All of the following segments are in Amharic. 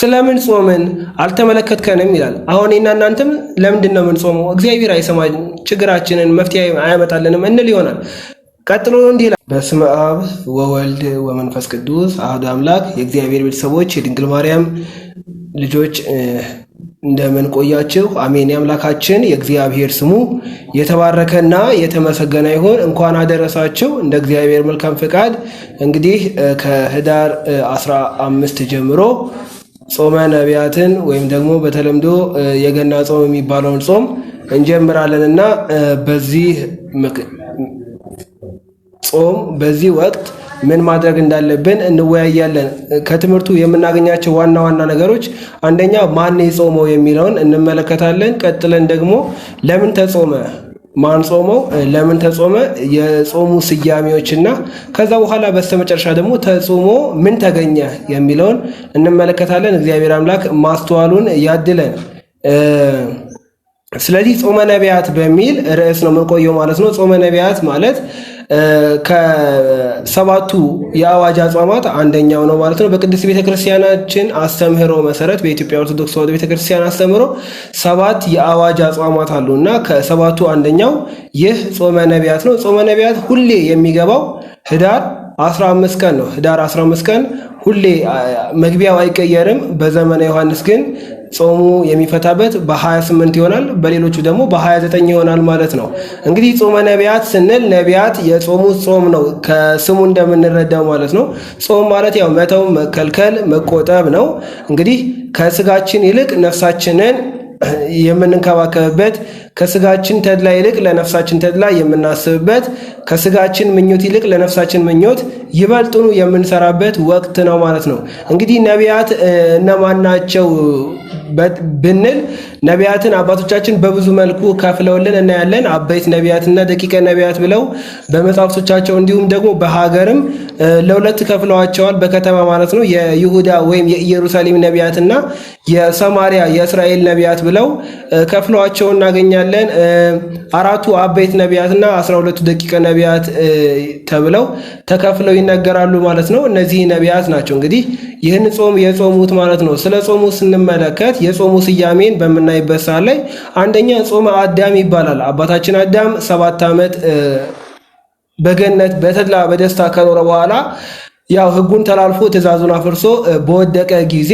ስለምን ጾምን አልተመለከትከንም ይላል። አሁን እና እናንተም ለምንድን ነው የምንጾመው? እግዚአብሔር አይሰማን ችግራችንን መፍትሄ አያመጣልንም እንል ይሆናል። ቀጥሎ እንዲህ ይላል፣ በስመ አብ ወወልድ ወመንፈስ ቅዱስ አሐዱ አምላክ። የእግዚአብሔር ቤተሰቦች የድንግል ማርያም ልጆች እንደምን ቆያችሁ? አሜን። የአምላካችን የእግዚአብሔር ስሙ የተባረከና የተመሰገነ ይሁን። እንኳን አደረሳችሁ። እንደ እግዚአብሔር መልካም ፈቃድ እንግዲህ ከህዳር 15 ጀምሮ ጾመ ነቢያትን ወይም ደግሞ በተለምዶ የገና ጾም የሚባለውን ጾም እንጀምራለንና በዚህ ወቅት ምን ማድረግ እንዳለብን እንወያያለን። ከትምህርቱ የምናገኛቸው ዋና ዋና ነገሮች አንደኛ ማን የጾመው የሚለውን እንመለከታለን። ቀጥለን ደግሞ ለምን ተጾመ፣ ማን ጾመው፣ ለምን ተጾመ፣ የጾሙ ስያሜዎችና ከዛ በኋላ በስተመጨረሻ ደግሞ ተጾሞ ምን ተገኘ የሚለውን እንመለከታለን። እግዚአብሔር አምላክ ማስተዋሉን ያድለን። ስለዚህ ጾመ ነቢያት በሚል ርዕስ ነው የምንቆየው ማለት ነው። ጾመ ነቢያት ማለት ከሰባቱ የአዋጅ አጽዋማት አንደኛው ነው ማለት ነው። በቅድስት ቤተክርስቲያናችን አስተምህሮ መሰረት በኢትዮጵያ ኦርቶዶክስ ተዋሕዶ ቤተክርስቲያን አስተምህሮ 7 የአዋጅ አጽዋማት አሉ እና ከሰባቱ አንደኛው ይህ ጾመ ነቢያት ነው። ጾመ ነቢያት ሁሌ የሚገባው ህዳር 15 ቀን ነው። ህዳር 15 ቀን ሁሌ መግቢያው አይቀየርም። በዘመነ ዮሐንስ ግን ጾሙ የሚፈታበት በ28 ይሆናል፣ በሌሎቹ ደግሞ በ29 ይሆናል ማለት ነው። እንግዲህ ጾመ ነቢያት ስንል ነቢያት የጾሙት ጾም ነው ከስሙ እንደምንረዳው ማለት ነው። ጾም ማለት ያው መተው፣ መከልከል፣ መቆጠብ ነው። እንግዲህ ከስጋችን ይልቅ ነፍሳችንን የምንንከባከብበት፣ ከስጋችን ተድላ ይልቅ ለነፍሳችን ተድላ የምናስብበት፣ ከስጋችን ምኞት ይልቅ ለነፍሳችን ምኞት ይበልጡኑ የምንሰራበት ወቅት ነው ማለት ነው። እንግዲህ ነቢያት እነማን ናቸው ብንል ነቢያትን አባቶቻችን በብዙ መልኩ ከፍለውልን እናያለን። አበይት ነቢያትና ደቂቀ ነቢያት ብለው በመጽሐፍቶቻቸው እንዲሁም ደግሞ በሀገርም ለሁለት ከፍለዋቸዋል። በከተማ ማለት ነው የይሁዳ ወይም የኢየሩሳሌም ነቢያትና የሰማሪያ የእስራኤል ነቢያት ብለው ከፍለዋቸው እናገኛለን። 4ቱ አበይት ነቢያትና 12ቱ ደቂቀ ነቢያት ተብለው ተከፍለው ይነገራሉ ማለት ነው። እነዚህ ነቢያት ናቸው እንግዲህ ይህን ጾም የጾሙት ማለት ነው። ስለ ጾሙ ስንመለከት የጾሙ ስያሜን በምናይበት ሰዓት ላይ አንደኛ ጾመ አዳም ይባላል። አባታችን አዳም 7 ዓመት በገነት በተድላ በደስታ ከኖረ በኋላ ያው ሕጉን ተላልፎ ትእዛዙን አፍርሶ በወደቀ ጊዜ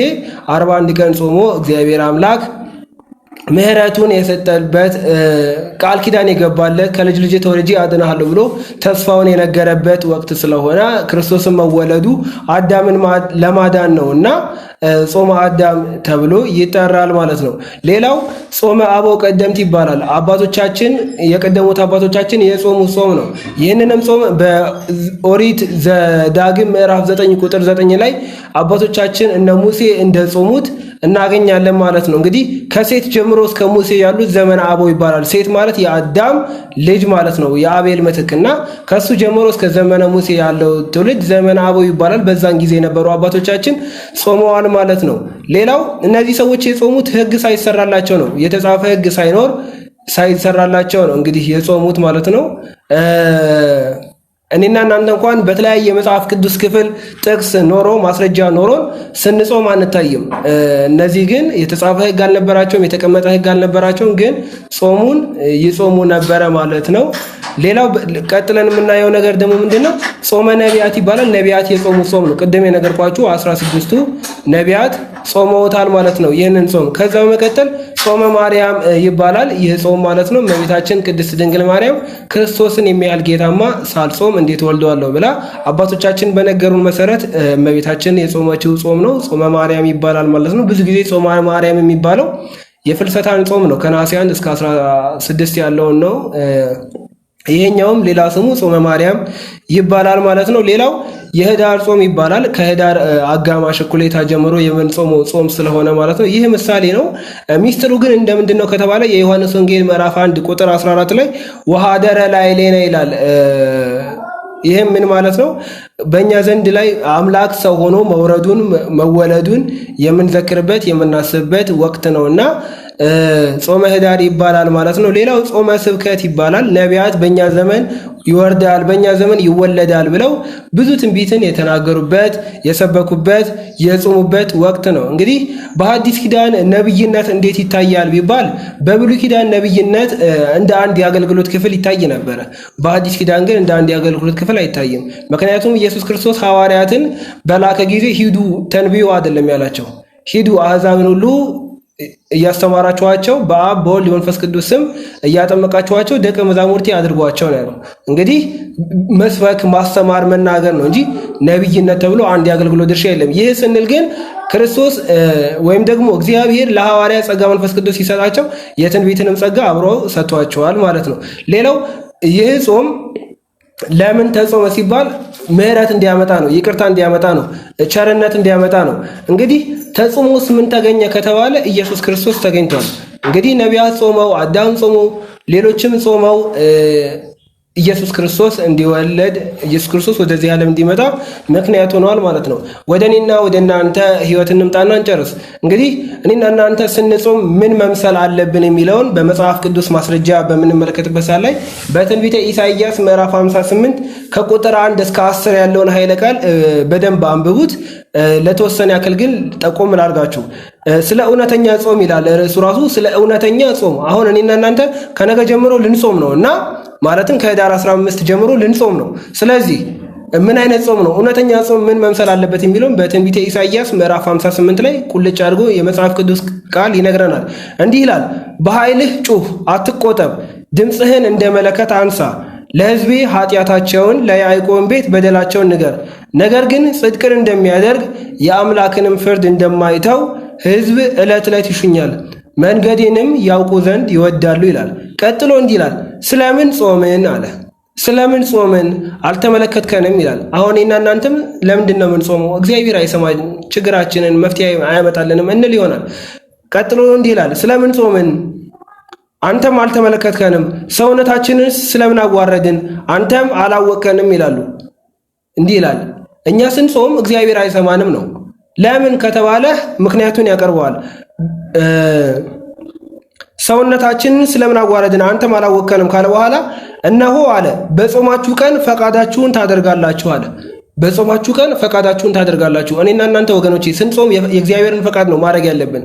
41 ቀን ጾሞ እግዚአብሔር አምላክ ምህረቱን የሰጠበት ቃል ኪዳን የገባለት ከልጅ ልጅ ተወልጄ አድንሃለሁ ብሎ ተስፋውን የነገረበት ወቅት ስለሆነ ክርስቶስን መወለዱ አዳምን ለማዳን ነውና ጾመ አዳም ተብሎ ይጠራል ማለት ነው። ሌላው ጾመ አበው ቀደምት ይባላል። አባቶቻችን የቀደሙት አባቶቻችን የጾሙት ጾም ነው። ይህንንም ጾም በኦሪት ዘዳግም ምዕራፍ 9 ቁጥር 9 ላይ አባቶቻችን እነ ሙሴ እንደጾሙት እናገኛለን ማለት ነው። እንግዲህ ከሴት ጀምሮ እስከ ሙሴ ያሉት ዘመነ አበው ይባላል። ሴት ማለት የአዳም ልጅ ማለት ነው፣ የአቤል ምትክና ከሱ ጀምሮ እስከ ዘመነ ሙሴ ያለው ትውልድ ዘመነ አበው ይባላል። በዛን ጊዜ የነበሩ አባቶቻችን ጾመዋል ማለት ነው። ሌላው እነዚህ ሰዎች የጾሙት ሕግ ሳይሰራላቸው ነው፣ የተጻፈ ሕግ ሳይሰራላቸው ነው እንግዲህ የጾሙት ማለት ነው። እኔና እናንተ እንኳን በተለያየ መጽሐፍ ቅዱስ ክፍል ጥቅስ ኖሮ ማስረጃ ኖሮን ስንጾም አንታይም። እነዚህ ግን የተጻፈ ሕግ አልነበራቸውም፣ የተቀመጠ ሕግ አልነበራቸውም፣ ግን ጾሙን ይጾሙ ነበረ ማለት ነው። ሌላው ቀጥለን የምናየው ነገር ደግሞ ምንድነው? ጾመ ነቢያት ይባላል። ነቢያት የጾሙት ጾም ነው። ቅድም የነገርኳችሁ 16ቱ ነቢያት ጾመውታል ማለት ነው ይህንን ጾም። ከዛ በመቀጠል ጾመ ማርያም ይባላል። ይህ ጾም ማለት ነው እመቤታችን ቅድስት ድንግል ማርያም ክርስቶስን የሚያህል ጌታማ ሳልጾም እንዴት ወልደዋለሁ ብላ አባቶቻችን በነገሩን መሰረት እመቤታችን የጾመችው ጾም ነው። ጾመ ማርያም ይባላል ማለት ነው። ብዙ ጊዜ ጾመ ማርያም የሚባለው የፍልሰታን ጾም ነው። ከነሐሴ 1 እስከ 16 ያለውን ነው። ይሄኛውም ሌላ ስሙ ጾመ ማርያም ይባላል ማለት ነው። ሌላው የህዳር ጾም ይባላል። ከህዳር አጋማሽ እኩሌታ ጀምሮ የምንጾመው ጾም ስለሆነ ማለት ነው። ይህ ምሳሌ ነው። ሚስጥሩ ግን እንደምንድነው ከተባለ የዮሐንስ ወንጌል ምዕራፍ 1 ቁጥር 14 ላይ ወሃደረ ላዕሌነ ይላል። ይህም ምን ማለት ነው? በእኛ ዘንድ ላይ አምላክ ሰው ሆኖ መውረዱን መወለዱን የምንዘክርበት የምናስብበት ወቅት ነውና ጾመ ህዳር ይባላል ማለት ነው። ሌላው ጾመ ስብከት ይባላል። ነቢያት በእኛ ዘመን ይወርዳል በእኛ ዘመን ይወለዳል ብለው ብዙ ትንቢትን የተናገሩበት የሰበኩበት የጾሙበት ወቅት ነው። እንግዲህ በሐዲስ ኪዳን ነብይነት እንዴት ይታያል ቢባል በብሉይ ኪዳን ነብይነት እንደ አንድ የአገልግሎት ክፍል ይታይ ነበረ። በሐዲስ ኪዳን ግን እንደ አንድ የአገልግሎት ክፍል አይታይም። ምክንያቱም ኢየሱስ ክርስቶስ ሐዋርያትን በላከ ጊዜ ሂዱ ተንብዩ አይደለም ያላቸው፣ ሂዱ አሕዛብን ሁሉ እያስተማራችኋቸው በአብ በወልድ በመንፈስ ቅዱስ ስም እያጠመቃችኋቸው ደቀ መዛሙርቴ አድርጓቸው ነው። እንግዲህ መስበክ፣ ማስተማር፣ መናገር ነው እንጂ ነብይነት ተብሎ አንድ የአገልግሎት ድርሻ የለም። ይህ ስንል ግን ክርስቶስ ወይም ደግሞ እግዚአብሔር ለሐዋርያ ጸጋ መንፈስ ቅዱስ ሲሰጣቸው የትንቢትንም ጸጋ አብሮ ሰጥቷቸዋል ማለት ነው። ሌላው ይህ ጾም ለምን ተጾመ ሲባል ምህረት እንዲያመጣ ነው፣ ይቅርታ እንዲያመጣ ነው፣ ቸርነት እንዲያመጣ ነው። እንግዲህ ተጾሞስ ምን ተገኘ ከተባለ ኢየሱስ ክርስቶስ ተገኝቷል። እንግዲህ ነቢያት ጾመው፣ አዳም ጾመው፣ ሌሎችም ጾመው ኢየሱስ ክርስቶስ እንዲወለድ ኢየሱስ ክርስቶስ ወደዚህ ዓለም እንዲመጣ ምክንያት ሆነዋል ማለት ነው። ወደ እኔና ወደ እናንተ ህይወት እንምጣና እንጨርስ። እንግዲህ እኔና እናንተ ስንጾም ምን መምሰል አለብን የሚለውን በመጽሐፍ ቅዱስ ማስረጃ በምንመለከትበት ሰዓት ላይ በትንቢተ ኢሳይያስ ምዕራፍ 58 ከቁጥር 1 እስከ 10 ያለውን ኃይለ ቃል በደንብ አንብቡት። ለተወሰነ ያክል ግን ጠቆም ላድርጋችሁ። ስለ እውነተኛ ጾም ይላል ርዕሱ ራሱ፣ ስለ እውነተኛ ጾም። አሁን እኔና እናንተ ከነገ ጀምሮ ልንጾም ነው እና ማለትም ከህዳር 15 ጀምሮ ልንጾም ነው። ስለዚህ ምን አይነት ጾም ነው? እውነተኛ ጾም ምን መምሰል አለበት የሚለውን በትንቢተ ኢሳይያስ ምዕራፍ 58 ላይ ቁልጭ አድርጎ የመጽሐፍ ቅዱስ ቃል ይነግረናል። እንዲህ ይላል፣ በኃይልህ ጩህ፣ አትቆጠብ፣ ድምፅህን እንደ መለከት አንሳ፣ ለሕዝቤ ኃጢአታቸውን ለያዕቆብ ቤት በደላቸውን ንገር። ነገር ግን ጽድቅን እንደሚያደርግ የአምላክንም ፍርድ እንደማይተው ሕዝብ ዕለት ዕለት ይሹኛል፣ መንገዴንም ያውቁ ዘንድ ይወዳሉ ይላል። ቀጥሎ እንዲህ ይላል፣ ስለምን ጾምን አለ። ስለምን ጾምን አልተመለከትከንም ይላል። አሁን እኔና እናንተም ለምንድን ነው የምንጾመው? እግዚአብሔር አይሰማን ችግራችንን መፍትሄ አያመጣልንም እንል ይሆናል። ቀጥሎ እንዲህ ይላል፣ ስለምን ጾምን አንተም አልተመለከትከንም፣ ሰውነታችንን ስለምን አዋረድን አንተም አላወቅከንም ይላሉ። እንዲህ ይላል፣ እኛ ስንጾም እግዚአብሔር አይሰማንም ነው። ለምን ከተባለ ምክንያቱን ያቀርበዋል። ሰውነታችንን ስለምን አዋረድን አንተም አላወቅከንም ካለ በኋላ እነሆ አለ በጾማችሁ ቀን ፈቃዳችሁን ታደርጋላችሁ አለ። በጾማችሁ ቀን ፈቃዳችሁን ታደርጋላችሁ። እኔና እናንተ ወገኖቼ ስንጾም የእግዚአብሔርን ፈቃድ ነው ማድረግ ያለብን።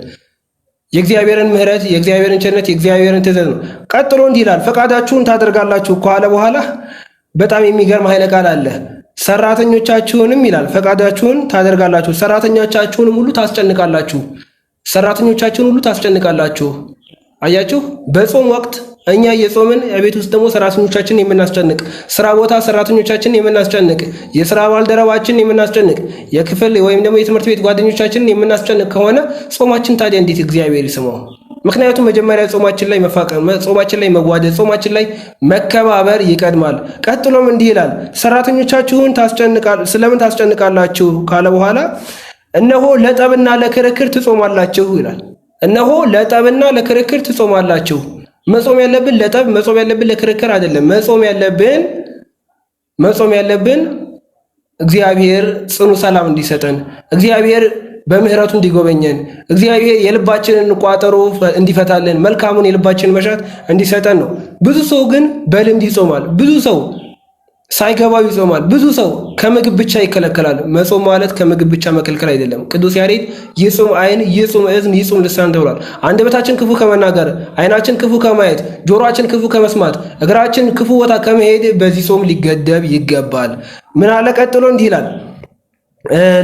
የእግዚአብሔርን ምሕረት፣ የእግዚአብሔርን ቸርነት፣ የእግዚአብሔርን ትእዛዝ ነው። ቀጥሎ እንዲህ ይላል፣ ፈቃዳችሁን ታደርጋላችሁ ካለ በኋላ በጣም የሚገርም ኃይለ ቃል አለ። ሰራተኞቻችሁንም ይላል ፈቃዳችሁን ታደርጋላችሁ፣ ሰራተኞቻችሁንም ሁሉ ታስጨንቃላችሁ። ሰራተኞቻችሁን ሁሉ ታስጨንቃላችሁ። አያችሁ፣ በጾም ወቅት እኛ የጾምን ቤት ውስጥ ደግሞ ሰራተኞቻችንን የምናስጨንቅ፣ ስራ ቦታ ሰራተኞቻችንን የምናስጨንቅ፣ የስራ ባልደረባችንን የምናስጨንቅ፣ የክፍል ወይም ደግሞ የትምህርት ቤት ጓደኞቻችንን የምናስጨንቅ ከሆነ ጾማችን ታዲያ እንዴት እግዚአብሔር ይስማው? ምክንያቱም መጀመሪያ ጾማችን ላይ መፋቀር፣ ጾማችን ላይ መዋደድ፣ ጾማችን ላይ መከባበር ይቀድማል። ቀጥሎም እንዲህ ይላል፣ ሰራተኞቻችሁን ስለምን ታስጨንቃላችሁ ካለ በኋላ እነሆ ለጠብና ለክርክር ትጾማላችሁ ይላል። እነሆ ለጠብና ለክርክር ትጾማላችሁ። መጾም ያለብን ለጠብ፣ መጾም ያለብን ለክርክር አይደለም። መጾም ያለብን እግዚአብሔር ጽኑ ሰላም እንዲሰጠን፣ እግዚአብሔር በምህረቱ እንዲጎበኘን፣ እግዚአብሔር የልባችንን ቋጠሮ እንዲፈታልን፣ መልካሙን የልባችንን መሻት እንዲሰጠን ነው። ብዙ ሰው ግን በልምድ ይጾማል። ብዙ ሰው ሳይገባው ይጾማል። ብዙ ሰው ከምግብ ብቻ ይከለከላል። መጾም ማለት ከምግብ ብቻ መከልከል አይደለም። ቅዱስ ያሬድ ይጹም ዓይን፣ ይጹም እዝን፣ ይጹም ልሳን ተብሏል። አንደበታችን ክፉ ከመናገር፣ ዓይናችን ክፉ ከማየት፣ ጆሮአችን ክፉ ከመስማት፣ እግራችን ክፉ ቦታ ከመሄድ በዚህ ጾም ሊገደብ ይገባል። ምን አለ ቀጥሎ እንዲህ ይላል፣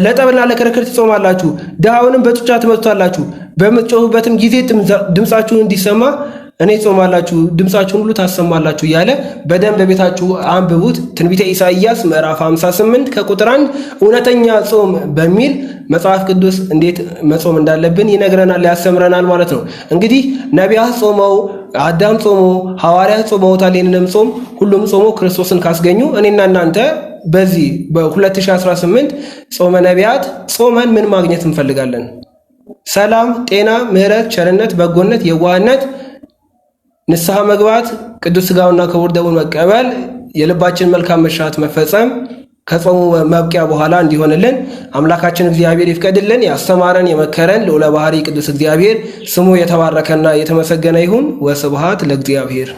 ለጠብና ለክርክር ትጾማላችሁ፣ ድሃውንም በጡጫ ትመቱታላችሁ፣ በምትጮሁበትም ጊዜ ድምፃችሁን እንዲሰማ እኔ ጾማላችሁ፣ ድምፃችሁን ሁሉ ታሰማላችሁ እያለ በደንብ በቤታችሁ አንብቡት። ትንቢተ ኢሳይያስ ምዕራፍ 58 ከቁጥር 1 እውነተኛ ጾም በሚል መጽሐፍ ቅዱስ እንዴት መጾም እንዳለብን ይነግረናል፣ ያስተምረናል ማለት ነው። እንግዲህ ነቢያት ጾመው፣ አዳም ጾሞ፣ ሐዋርያት ጾመውታል። ይህንንም ጾም ሁሉም ጾሞ ክርስቶስን ካስገኙ እኔና እናንተ በዚህ በ2018 ጾመ ነቢያት ጾመን ምን ማግኘት እንፈልጋለን? ሰላም፣ ጤና፣ ምሕረት፣ ቸርነት፣ በጎነት፣ የዋህነት፣ ንስሐ መግባት፣ ቅዱስ ሥጋውና ክቡር ደሙን መቀበል፣ የልባችን መልካም መሻት መፈጸም፣ ከጾሙ መብቂያ በኋላ እንዲሆንልን አምላካችን እግዚአብሔር ይፍቀድልን። ያስተማረን የመከረን ልዑለ ባሕርይ ቅዱስ እግዚአብሔር ስሙ የተባረከና የተመሰገነ ይሁን። ወስብሐት ለእግዚአብሔር።